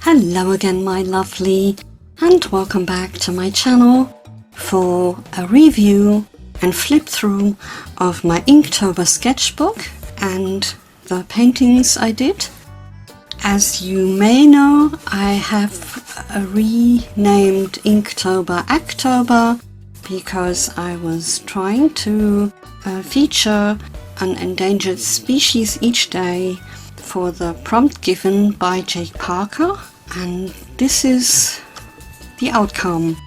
Hello again, my lovely, and welcome back to my channel for a review and flip through of my InkTober sketchbook and the paintings I did. As you may know, I have renamed InkTober AqTober because I was trying to feature an endangered species each day for the prompt given by Jake Parker, and this is the outcome.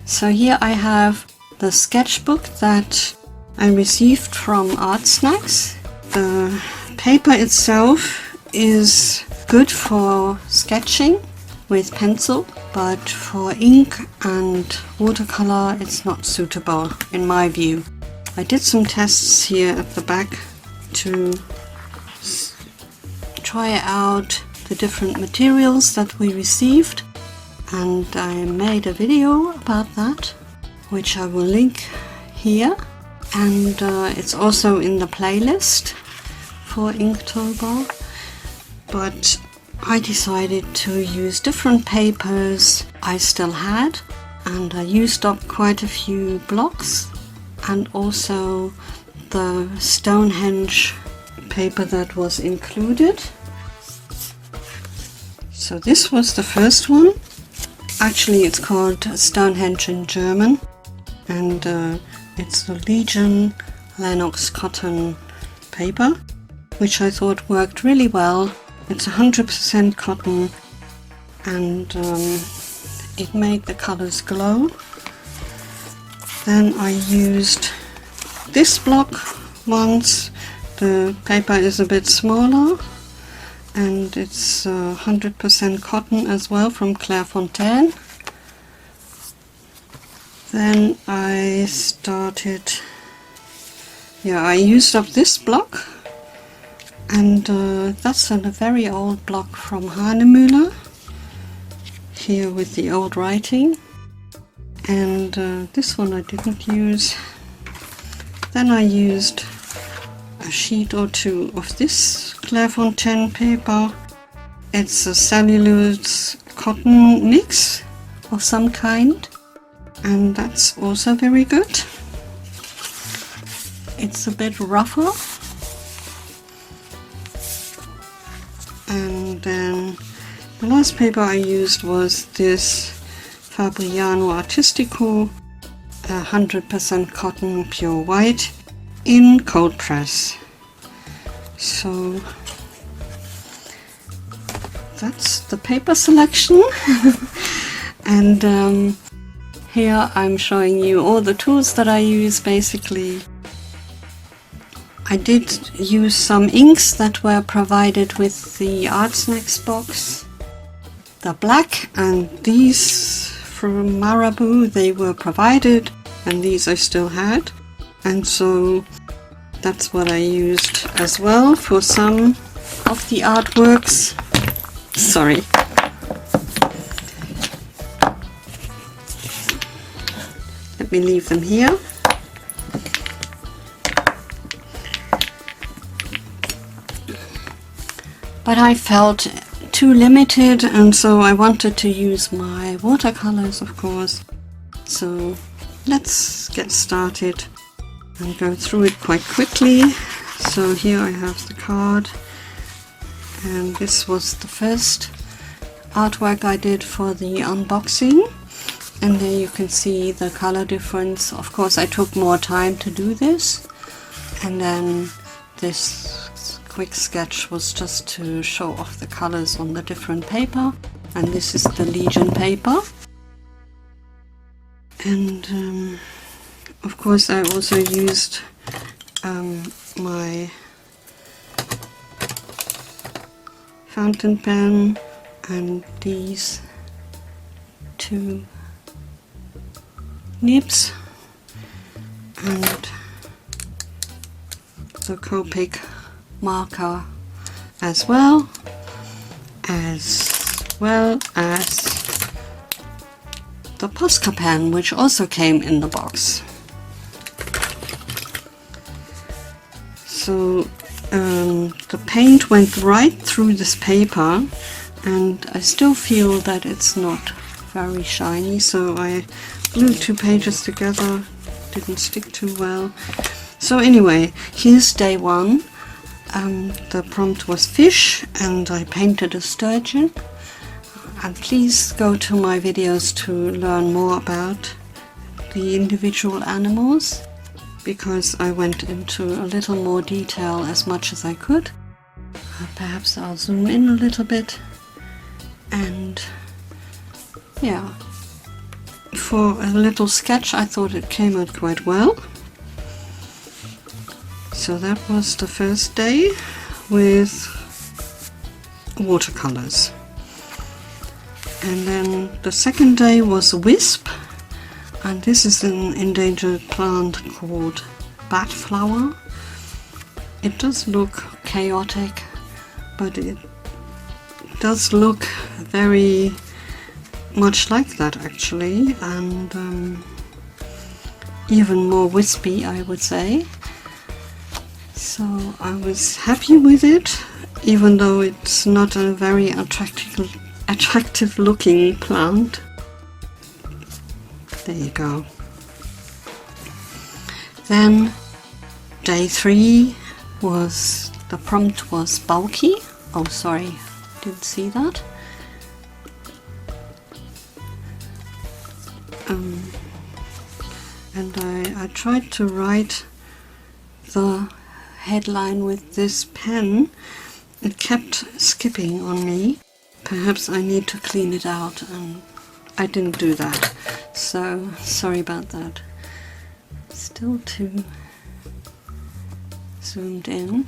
So here I have the sketchbook that I received from ArtSnacks. The paper itself is good for sketching with pencil, but for ink and watercolor it's not suitable in my view. I did some tests here at the back to try out the different materials that we received, and I made a video about that, which I will link here, and it's also in the playlist for InkTober. But I decided to use different papers I still had, and I used up quite a few blocks, and also the Stonehenge paper that was included. So this was the first one. Actually it's called Stonehenge in German, and it's the Legion Lenox cotton paper, which I thought worked really well. It's 100% cotton, and it made the colors glow. Then I used this block once. The paper is a bit smaller, and it's 100% cotton as well from Clairefontaine. Then I used up this block, and that's a very old block from Hahnemühle, here with the old writing. And this one I didn't use. Then I used a sheet or two of this Clairefontaine paper. It's a cellulose cotton mix of some kind, and that's also very good. It's a bit rougher. And then the last paper I used was this Fabriano Artistico, 100% cotton pure white in cold press. So that's the paper selection. And here I'm showing you all the tools that I use. Basically, I did use some inks that were provided with the ArtSnacksBox, the black, and these from Marabou, they were provided, and these I still had, and so that's what I used as well for some of the artworks. Sorry. Let me leave them here. But I felt too limited, and so I wanted to use my watercolors, of course. So let's get started and go through it quite quickly. So here I have the card, and this was the first artwork I did for the unboxing, and there you can see the color difference. Of course I took more time to do this, and then this quick sketch was just to show off the colors on the different paper. And this is the Legion paper, and of course I also used my fountain pen and these two nibs and the Copic marker as well as the Posca pen, which also came in the box. So the paint went right through this paper, and I still feel that it's not very shiny, so I glued 2 pages together, didn't stick too well. So anyway, here's day 1. The prompt was fish, and I painted a sturgeon. And please go to my videos to learn more about the individual animals, because I went into a little more detail as much as I could. Perhaps I'll zoom in a little bit. And yeah, for a little sketch I thought it came out quite well. So that was the first day with watercolors. And then the second day was wisp, and this is an endangered plant called bat flower. It does look chaotic, but it does look very much like that actually, and even more wispy, I would say. So I was happy with it, even though it's not a very attractive looking plant. There you go. Then day 3 was, the prompt was bulky. Oh sorry, didn't see that. And I tried to write the headline with this pen. It kept skipping on me. Perhaps I need to clean it out, and I didn't do that, so sorry about that. Still too zoomed in.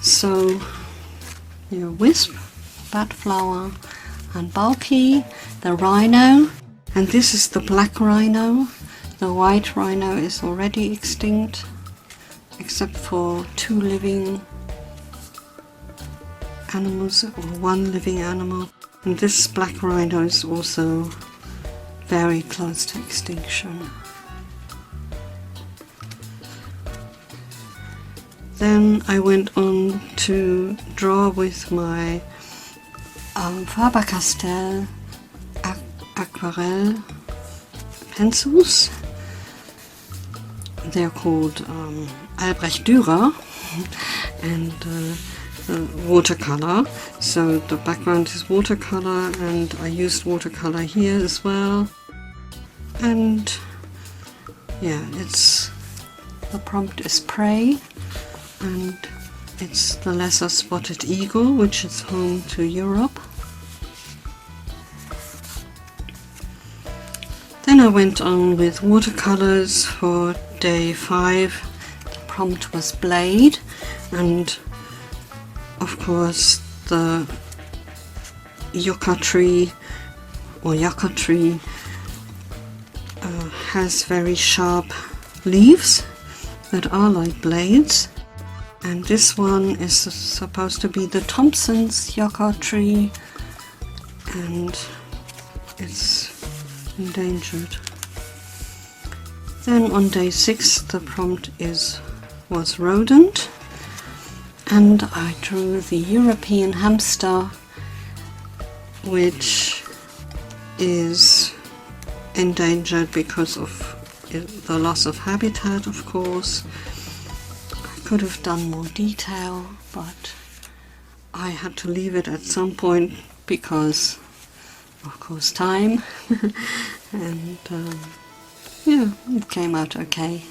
So your wisp, bat flower, and bulky, the rhino, and this is the black rhino. The white rhino is already extinct, except for 2 living animals, or 1 living animal. And this black rhino is also very close to extinction. Then I went on to draw with my Faber-Castell Aquarell pencils. They're called Albrecht Dürer, and watercolor. So the background is watercolor, and I used watercolor here as well. And yeah, the prompt is prey, and it's the lesser spotted eagle, which is home to Europe. Then I went on with watercolors for day 5. The prompt was blade, and of course the yucca tree has very sharp leaves that are like blades, and this one is supposed to be the Thompson's yucca tree, and it's endangered. Then on day 6 the prompt was rodent, and I drew the European hamster, which is endangered because of the loss of habitat, of course. I could have done more detail, but I had to leave it at some point because, of course, time. And yeah, it came out okay.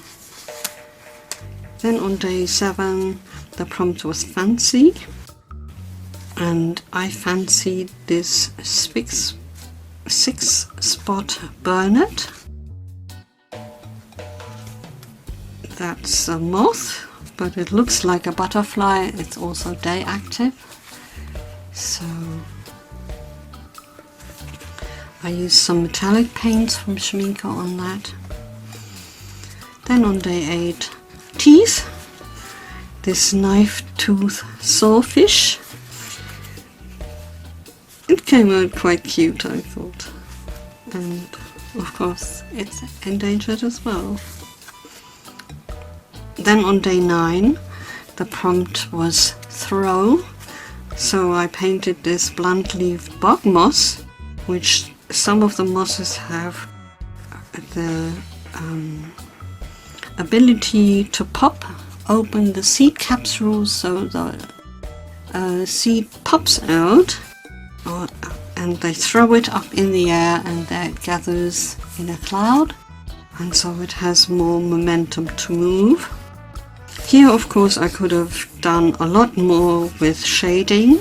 Then on day 7 the prompt was fancy, and I fancied this 6-spot burnet. That's a moth, but it looks like a butterfly. It's also day active, so I used some metallic paints from Schminke on that. Then on day 8, teeth. This knife tooth sawfish. It came out quite cute, I thought. And of course it's endangered as well. Then on day 9 the prompt was throw. So I painted this blunt-leaved bog moss, which some of the mosses have the ability to pop open the seed capsule, so the seed pops out, and they throw it up in the air and there it gathers in a cloud, and so it has more momentum to move. Here, of course, I could have done a lot more with shading,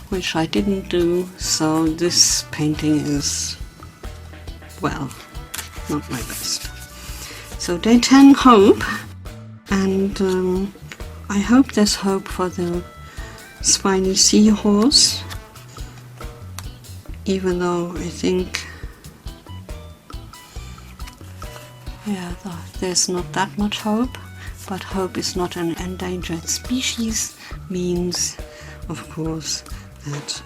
which I didn't do, so this painting is, well, not my best. So day 10, hope, and I hope there's hope for the spiny seahorse, even though I think, yeah, there's not that much hope. But hope is not an endangered species, means, of course, that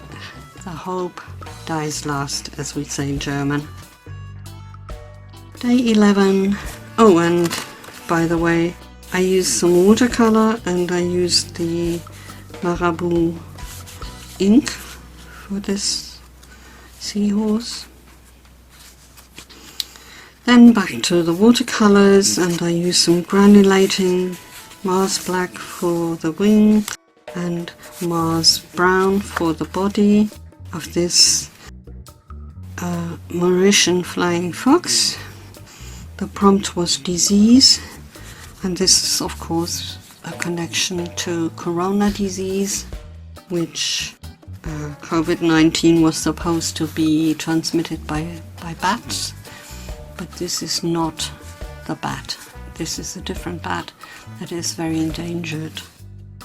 the hope dies last, as we say in German. Day 11. Oh, and by the way, I used some watercolor and I used the Marabou ink for this seahorse. Then back to the watercolors, and I use some granulating Mars Black for the wing and Mars Brown for the body of this Mauritian flying fox. The prompt was disease, and this is of course a connection to corona disease, which COVID-19 was supposed to be transmitted by bats. But this is not the bat. This is a different bat that is very endangered.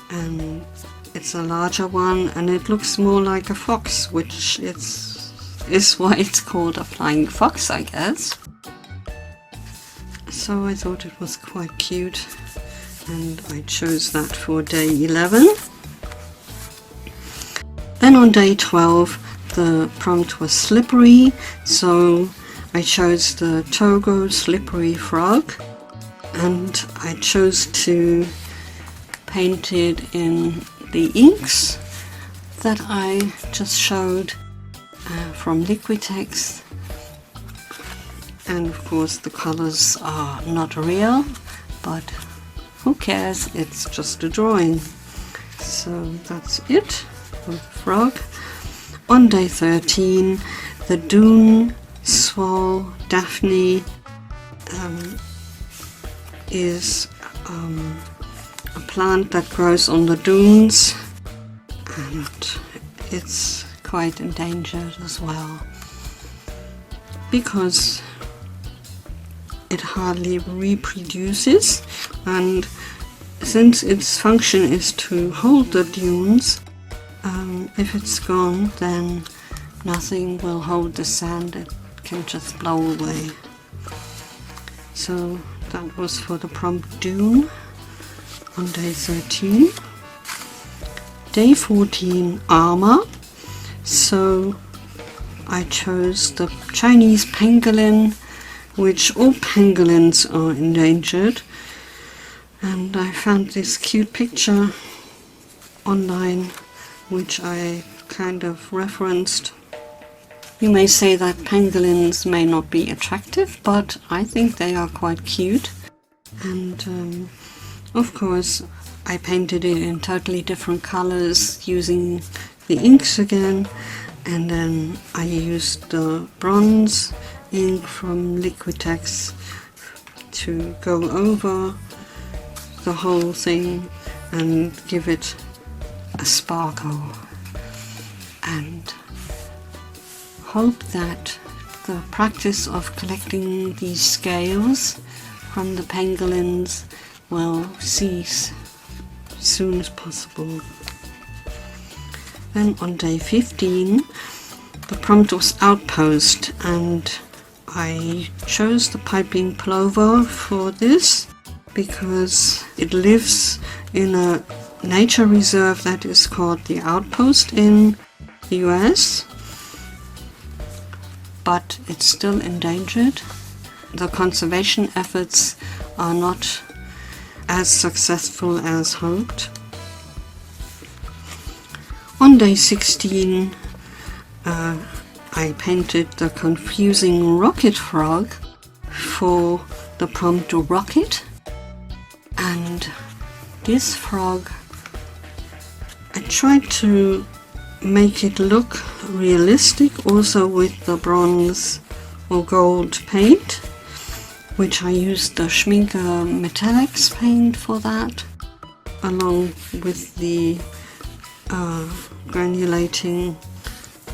And it's a larger one, and it looks more like a fox, which is why it's called a flying fox, I guess. So I thought it was quite cute, and I chose that for day 11. Then on day 12, the prompt was slippery, so I chose the Togo slippery frog, and I chose to paint it in the inks that I just showed from Liquitex. And of course the colors are not real, but who cares, it's just a drawing. So that's it for the frog. On day 13, the dune swall Daphne is a plant that grows on the dunes, and it's quite endangered as well because it hardly reproduces, and since its function is to hold the dunes, if it's gone then nothing will hold the sand, it can just blow away. So that was for the prompt dune on day 13. Day 14, armor. So I chose the Chinese pangolin, which all pangolins are endangered, and I found this cute picture online which I kind of referenced. You may say that pangolins may not be attractive, but I think they are quite cute, and of course I painted it in totally different colors using the inks again, and then I used the bronze ink from Liquitex to go over the whole thing and give it a sparkle, and hope that the practice of collecting these scales from the pangolins will cease as soon as possible. Then on day 15, the prompt was outpost, and I chose the piping plover for this because it lives in a nature reserve that is called the Outpost in the US, but it's still endangered. The conservation efforts are not as successful as hoped. On On day 16 I painted the confusing rocket frog for the prompt rocket, and this frog I tried to make it look realistic also with the bronze or gold paint, which I used the Schminke Metallics paint for that, along with the granulating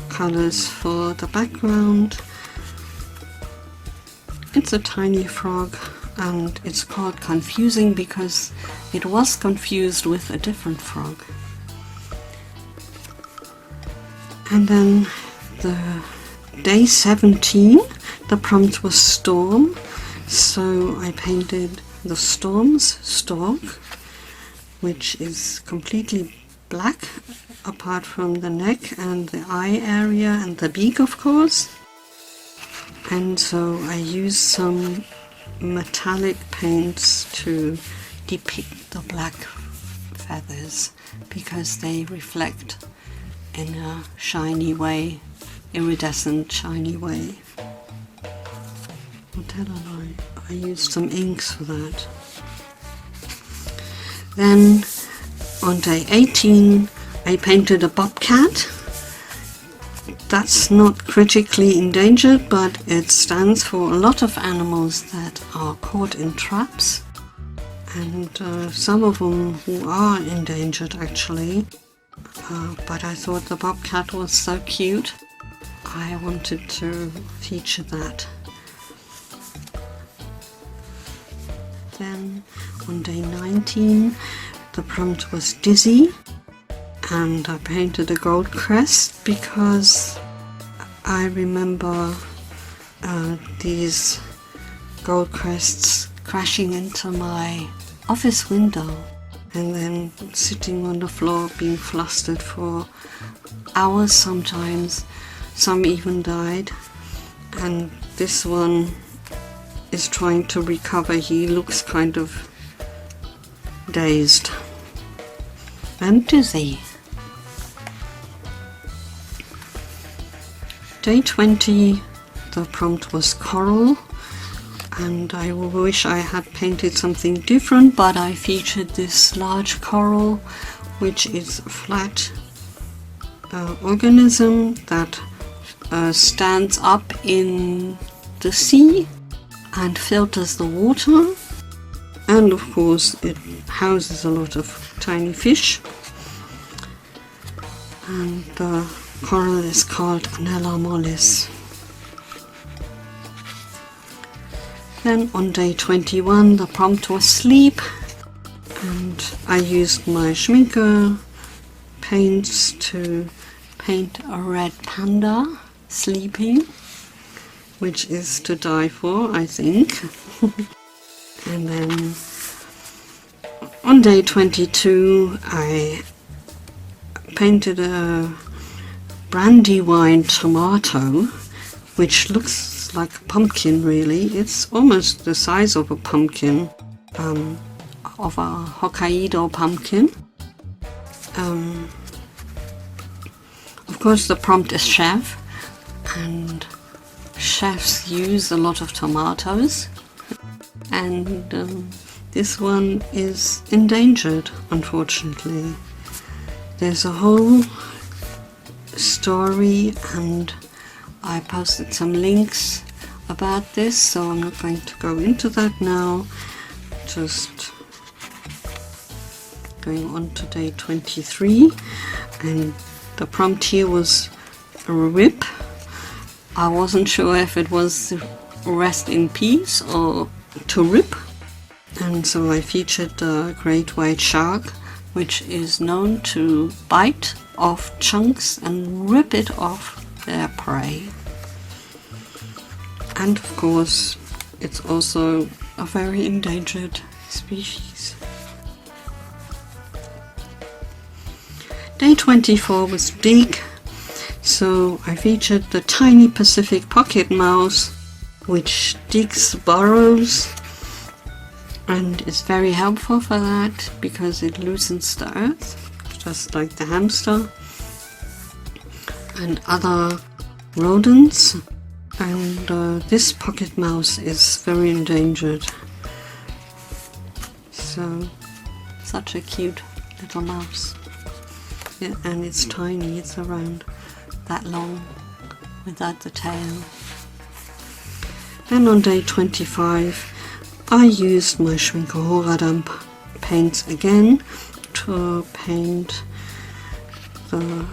colors for the background. It's a tiny frog and it's called confusing because it was confused with a different frog. And then the day 17, the prompt was storm, so I painted the storm's stalk, which is completely black apart from the neck and the eye area and the beak, of course. And so I used some metallic paints to depict the black feathers because they reflect in a shiny way, iridescent shiny way. What did I used some inks for that. Then on day 18 I painted a bobcat. That's not critically endangered, but it stands for a lot of animals that are caught in traps, and some of them who are endangered actually. But I thought the bobcat was so cute, I wanted to feature that. Then on day 19 the prompt was dizzy, and I painted a gold crest because I remember these gold crests crashing into my office window and then sitting on the floor being flustered for hours sometimes. Some even died, and this one is trying to recover. He looks kind of dazed and dizzy. Day 20, the prompt was coral, and I wish I had painted something different, but I featured this large coral, which is a flat organism that stands up in the sea and filters the water, and of course it houses a lot of tiny fish, and the coral is called Anella mollis. Then on day 21 the prompt was sleep, and I used my Schminke paints to paint a red panda sleeping, which is to die for, I think. And then on day 22 I painted a brandywine tomato, which looks like a pumpkin really. It's almost the size of a pumpkin, of a Hokkaido pumpkin. Of course the prompt is chef, and chefs use a lot of tomatoes, and this one is endangered, unfortunately. There's a whole story and I posted some links about this, so I'm not going to go into that now. Just going on to day 23, and the prompt here was a rip. I wasn't sure if it was rest in peace or to rip, and so I featured the great white shark, which is known to bite off chunks and rip it off their prey. And of course it's also a very endangered species. Day 24 was dig, so I featured the tiny Pacific pocket mouse, which digs burrows and is very helpful for that because it loosens the earth, just like the hamster. and other rodents, and this pocket mouse is very endangered. So, such a cute little mouse. Yeah, and it's tiny, it's around that long without the tail. And on day 25 I used my Schmincke-Horadam paints again to paint the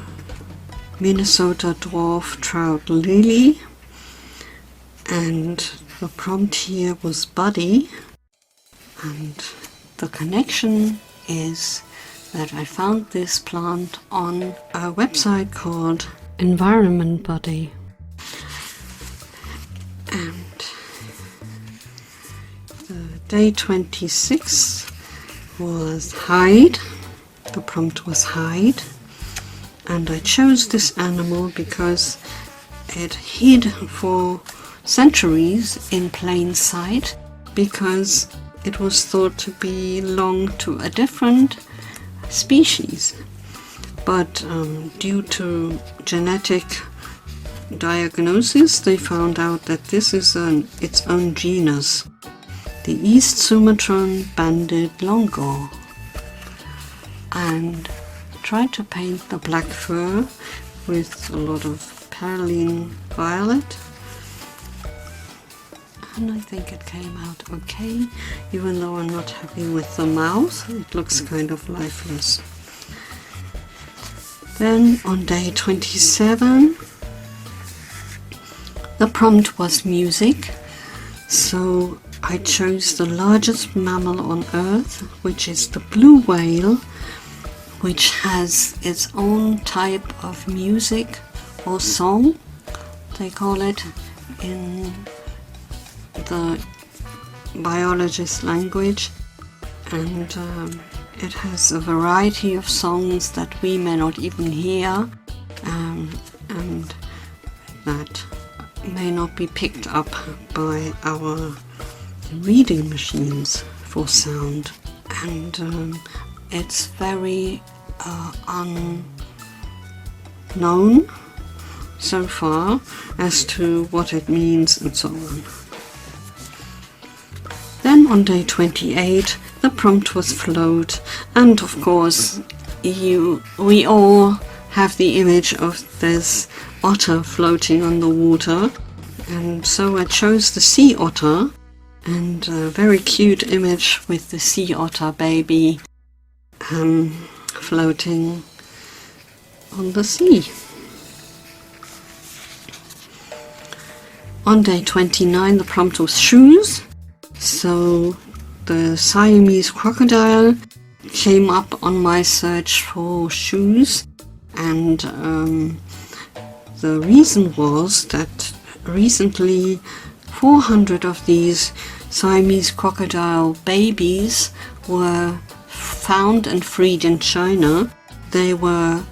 Minnesota dwarf trout lily, and the prompt here was Buddy, and the connection is that I found this plant on a website called Environment Buddy. And the day 26 was hide. The prompt was hide, and I chose this animal because it hid for centuries in plain sight, because it was thought to belong to a different species, but due to genetic diagnosis they found out that this is its own genus, the East Sumatran banded longo, and tried to paint the black fur with a lot of perylene violet, and I think it came out okay, even though I'm not happy with the mouth. It looks kind of lifeless. Then on day 27 the prompt was music, so I chose the largest mammal on earth, which is the blue whale, which has its own type of music or song, they call it in the biologist language, and it has a variety of songs that we may not even hear, and that may not be picked up by our reading machines for sound, and it's very unknown so far as to what it means and so on. Then on day 28 the prompt was float, and of course we all have the image of this otter floating on the water, and so I chose the sea otter, and a very cute image with the sea otter baby floating on the sea. On day 29 the prompt was shoes, so the Siamese crocodile came up on my search for shoes, and the reason was that recently 400 of these Siamese crocodile babies were found and freed in China. They were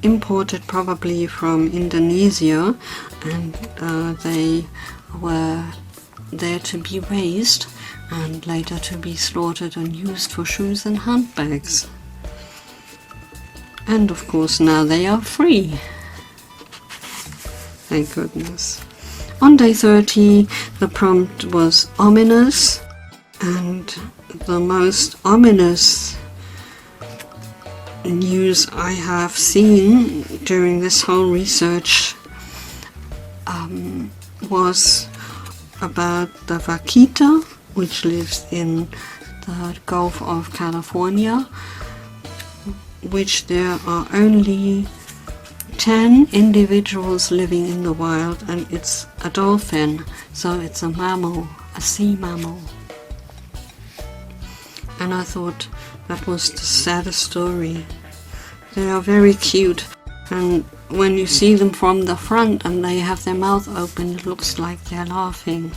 imported probably from Indonesia, and they were there to be raised and later to be slaughtered and used for shoes and handbags. And of course now they are free. Thank goodness. On day 30 the prompt was ominous, and the most ominous news I have seen during this whole research was about the vaquita, which lives in the Gulf of California, which there are only 10 individuals living in the wild, and it's a dolphin, so it's a mammal, a sea mammal. And I thought that was the saddest story. They are very cute, and when you see them from the front and they have their mouth open, it looks like they're laughing,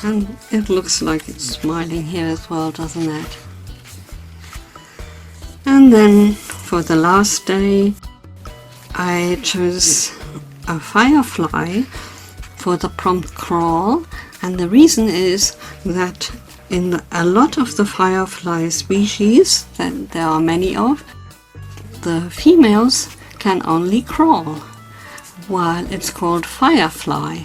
and it looks like it's smiling here as well, doesn't it? And then for the last day I chose a firefly for the prompt crawl, and the reason is that in a lot of the firefly species that there are many of, the females can only crawl, while it's called firefly.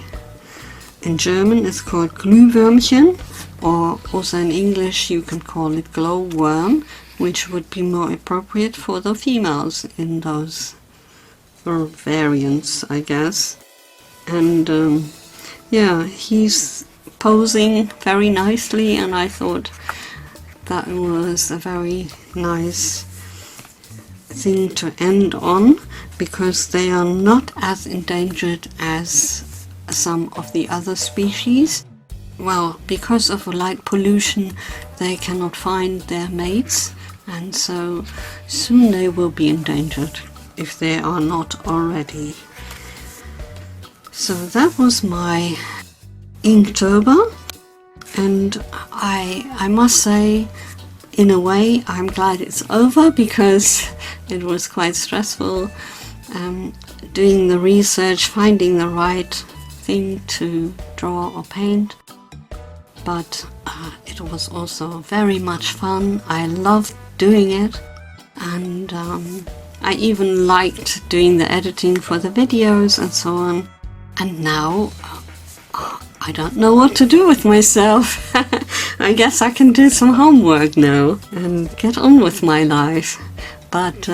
In German it's called Glühwürmchen, or also in English you can call it glowworm, which would be more appropriate for the females in those variants, I guess. And yeah, he's posing very nicely, and I thought that was a very nice thing to end on, because they are not as endangered as some of the other species. Well, because of light pollution they cannot find their mates, and so soon they will be endangered if they are not already. So that was my Inktober, and I must say, in a way I'm glad it's over, because it was quite stressful doing the research, finding the right thing to draw or paint, but it was also very much fun. I loved doing it, and I even liked doing the editing for the videos and so on. And now I don't know what to do with myself. I guess I can do some homework now and get on with my life. But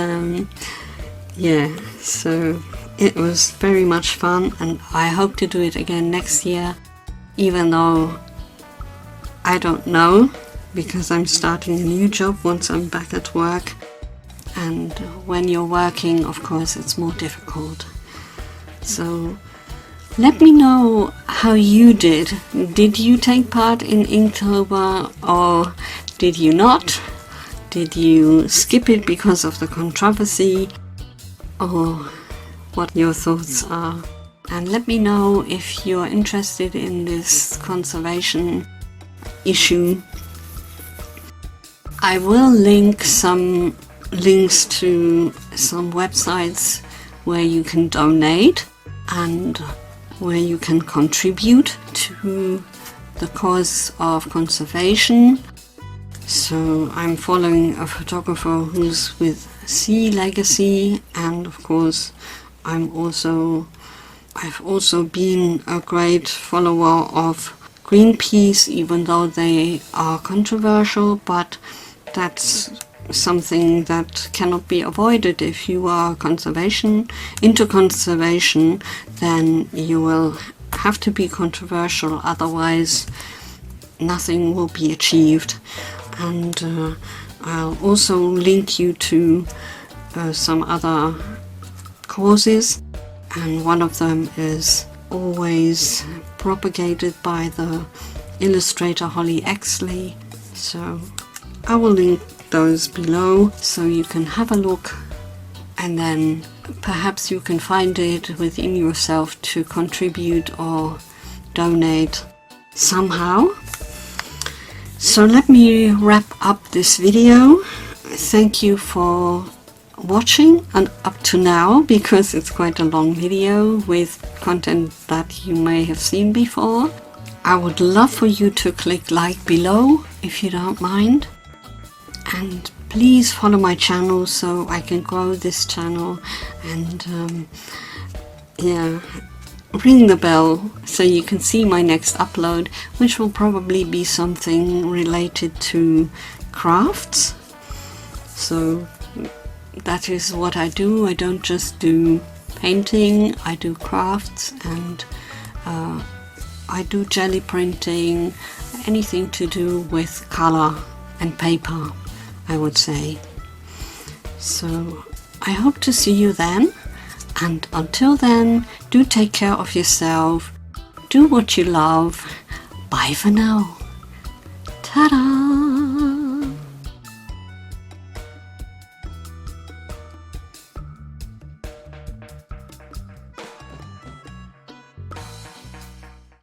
yeah, so it was very much fun, and I hope to do it again next year, even though I don't know, because I'm starting a new job once I'm back at work, and when you're working, of course, it's more difficult. So let me know how you did. Did you take part in Inktober, or did you not? Did you skip it because of the controversy, or what your thoughts are? And let me know if you're interested in this conservation issue. I will link some links to some websites where you can donate and where you can contribute to the cause of conservation. So I'm following a photographer who's with Sea Legacy, and of course I've also been a great follower of Greenpeace, even though they are controversial, but that's something that cannot be avoided. If you are into conservation, then you will have to be controversial, otherwise nothing will be achieved. And I'll also link you to some other causes, and one of them is always propagated by the illustrator Holly Exley. So I will link those below so you can have a look, and then perhaps you can find it within yourself to contribute or donate somehow. So let me wrap up this video. Thank you for watching and up to now, because it's quite a long video with content that you may have seen before. I would love for you to click like below if you don't mind, and please follow my channel so I can grow this channel, and yeah, ring the bell so you can see my next upload, which will probably be something related to crafts. So that is what I do. I don't just do painting, I do crafts, and I do jelly printing, anything to do with color and paper, I would say. So I hope to see you then, and until then, do take care of yourself, do what you love. Bye for now. Ta-da!